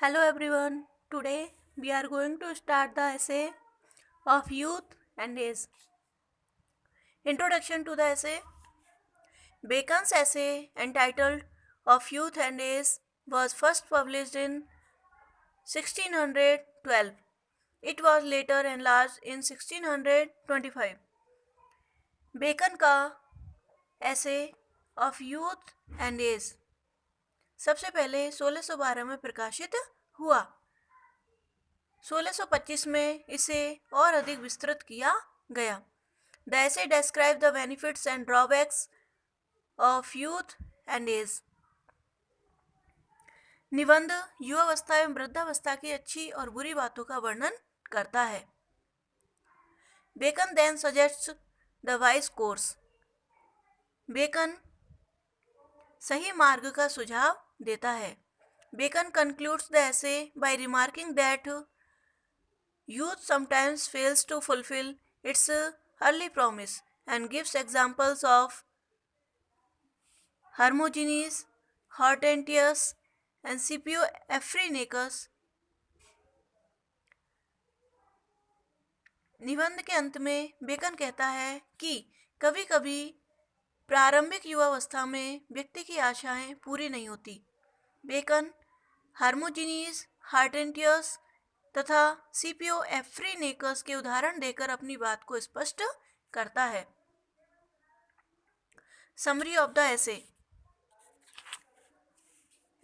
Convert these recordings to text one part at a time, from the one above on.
Hello everyone. Today we are going to start the essay of youth and age. Introduction to the essay. Bacon's essay entitled Of Youth and Age was first published in 1612. It was later enlarged in 1625. Bacon का ऐसे of youth and as सबसे पहले 1612 में प्रकाशित हुआ। 1625 में इसे और अधिक विस्तृत किया गया। The essay describes the benefits and drawbacks of youth and age. निबंध युवावस्था एवं वृद्धावस्था की अच्छी और बुरी बातों का वर्णन करता है। Bacon then suggests the wise course. Bacon सही मार्ग का सुझाव देता है। Bacon concludes the essay by remarking that youth sometimes fails to fulfill its early promise and gives examples of Hermogenes, Hortensius, and Scipio Africanus. निबंध के अंत में बेकन कहता है कि कभी-कभी प्रारंभिक युवावस्था में व्यक्ति की आशाएं पूरी नहीं होती। बेकन हार्मोजीनियस, हार्टेंटियस तथा सीपियो एफ्रीनेकस के उदाहरण देकर अपनी बात को स्पष्ट करता है। Summary of the essay.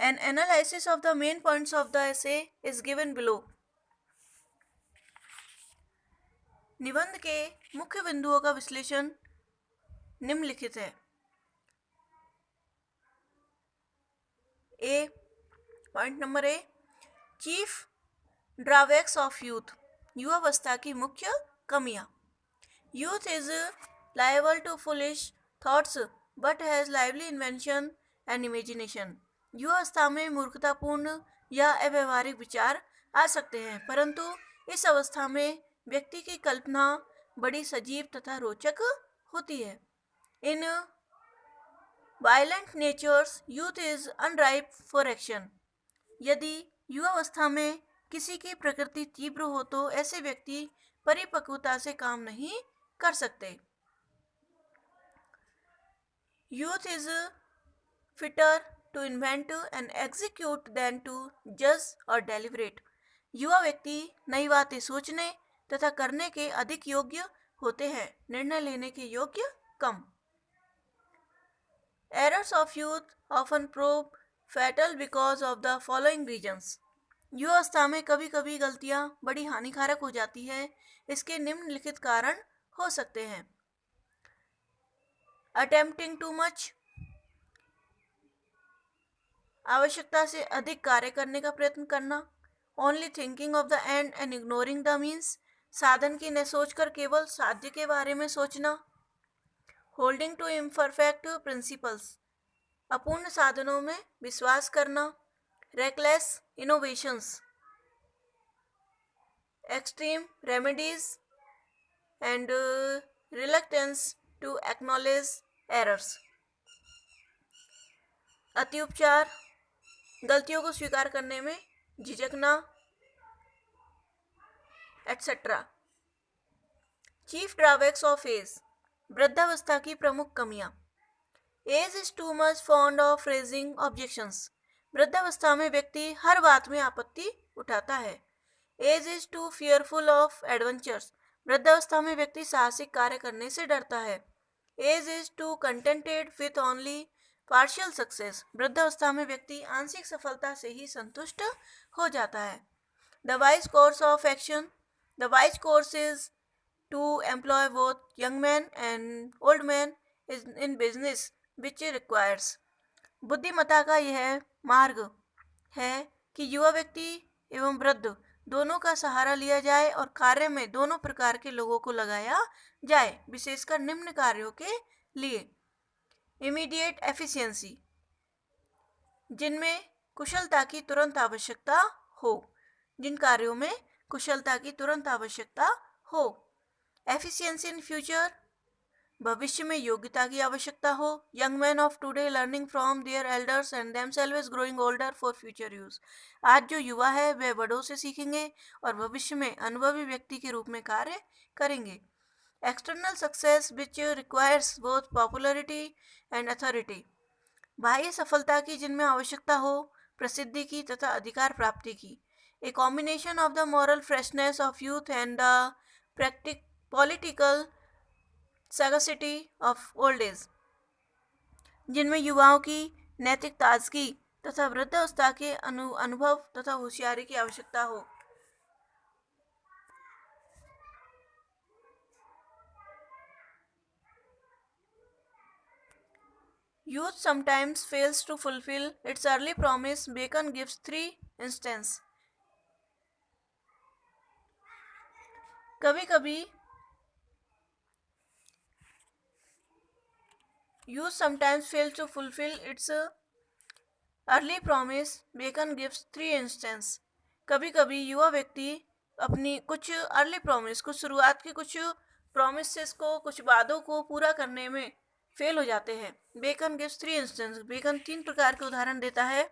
An analysis of the main points of the essay is given below. निबंध के मुख्य बिंदुओं का विश्लेषण निम्नलिखित है। A point number A, chief drawbacks of youth, युवावस्था की मुख्य कमियां। Youth is liable to foolish thoughts but has lively invention and imagination. युवावस्था में मूर्खतापूर्ण या अव्यवहारिक विचार आ सकते हैं, परंतु इस अवस्था में व्यक्ति की कल्पना बड़ी सजीव तथा रोचक होती है। In violent natures youth is unripe for action. यदि युवावस्था में किसी की प्रकृति तीव्र हो तो ऐसे व्यक्ति परिपक्वता से काम नहीं कर सकते। Youth is fitter to invent and execute than to जज और डेलिब्रेट। युवा व्यक्ति नई बातें सोचने तथा करने के अधिक योग्य होते हैं, निर्णय लेने के योग्य कम। Errors of youth often prove fatal because of the following reasons. युवावस्था में कभी कभी गलतियां बड़ी हानिकारक हो जाती है। इसके निम्नलिखित कारण हो सकते हैं। अटेम्प्टिंग टू मच, आवश्यकता से अधिक कार्य करने का प्रयत्न करना। Only thinking of the end and ignoring the means, साधन की न सोचकर केवल साध्य के बारे में सोचना। होल्डिंग टू इम्परफेक्ट प्रिंसिपल्स, अपूर्ण साधनों में विश्वास करना। Reckless innovations, extreme remedies and reluctance to acknowledge errors, अति उपचार, गलतियों को स्वीकार करने में झिझकना, etcetera. Chief drawbacks of age, वृद्धावस्था की प्रमुख कमियां। Age is too much fond of raising objections. वृद्धावस्था में व्यक्ति हर बात में आपत्ति उठाता है। Age is too fearful of adventures. वृद्धावस्था में व्यक्ति साहसिक कार्य करने से डरता है। Age is too contented with only partial success. वृद्धावस्था में व्यक्ति आंशिक सफलता से ही संतुष्ट हो जाता है। The wise course of action, the wise course is to employ both young man and old man in business which requires. बुद्धिमत्ता का यह मार्ग है कि युवा व्यक्ति एवं वृद्ध दोनों का सहारा लिया जाए और कार्य में दोनों प्रकार के लोगों को लगाया जाए, विशेषकर निम्न कार्यों के लिए। इमीडिएट एफिशिएंसी, जिनमें कुशलता की तुरंत आवश्यकता हो, जिन कार्यों में कुशलता की तुरंत आवश्यकता हो। एफिशिएंसी इन फ्यूचर, भविष्य में योग्यता की आवश्यकता हो। Young man of today learning from their elders and themselves growing older for future use. आज जो युवा है वह बड़ों से सीखेंगे और भविष्य में अनुभवी व्यक्ति के रूप में कार्य करेंगे। External success which requires both popularity and authority. बाह्य सफलता की जिनमें आवश्यकता हो प्रसिद्धि की तथा अधिकार प्राप्ति की। A combination of the moral freshness of youth and the practic political sagacity of old age. जिनमें युवाओं की नैतिक ताजगी तथा वृद्धावस्था के अनुभव तथा होशियारी की आवश्यकता हो। Youth sometimes fails to fulfill its early promise. Bacon gives 3 instances. कभी कभी youth sometimes fails to fulfill its early promise. Bacon gives 3 instances. कभी कभी युवा व्यक्ति अपनी कुछ अर्ली प्रॉमिस, कुछ शुरुआत के कुछ प्रॉमिसेस को, कुछ वादों को पूरा करने में फेल हो जाते हैं। Bacon gives 3 instances. बेकन 3 प्रकार के उदाहरण देता है।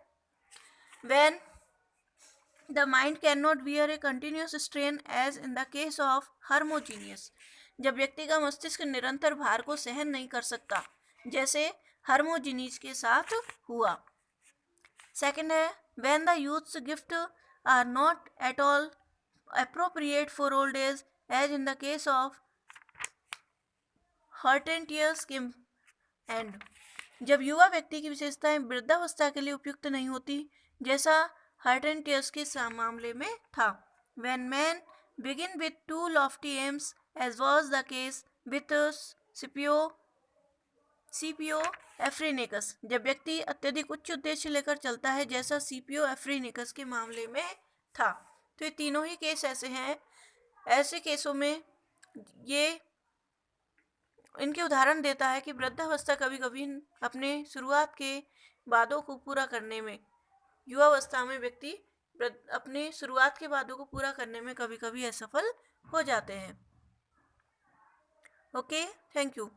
When the mind cannot bear a continuous strain as in the case of Hermogenes. जब व्यक्ति का मस्तिष्क निरंतर भार को सहन नहीं कर सकता, जैसे हर्मोजीनीज के साथ हुआ। सेकंड है when the youth's gift are not at all appropriate for old age as in the case of Hortensius and. जब युवा व्यक्ति की विशेषताएं वृद्धावस्था के लिए उपयुक्त नहीं होती, जैसा हर्टेंटियस के मामले में था। When men begin with too lofty aims as was the case with Scipio एफ्रीनिकस। जब व्यक्ति अत्यधिक उच्च उद्देश्य लेकर चलता है, जैसा सीपियो एफ्रीनिकस के मामले में था। तो ये तीनों ही केस ऐसे हैं। ऐसे केसों में ये इनके उदाहरण देता है कि वृद्धावस्था कभी कभी अपने शुरुआत के वादों को पूरा करने में, युवावस्था में व्यक्ति अपने शुरुआत के वादों को पूरा करने में कभी कभी असफल हो जाते हैं। Okay, thank you.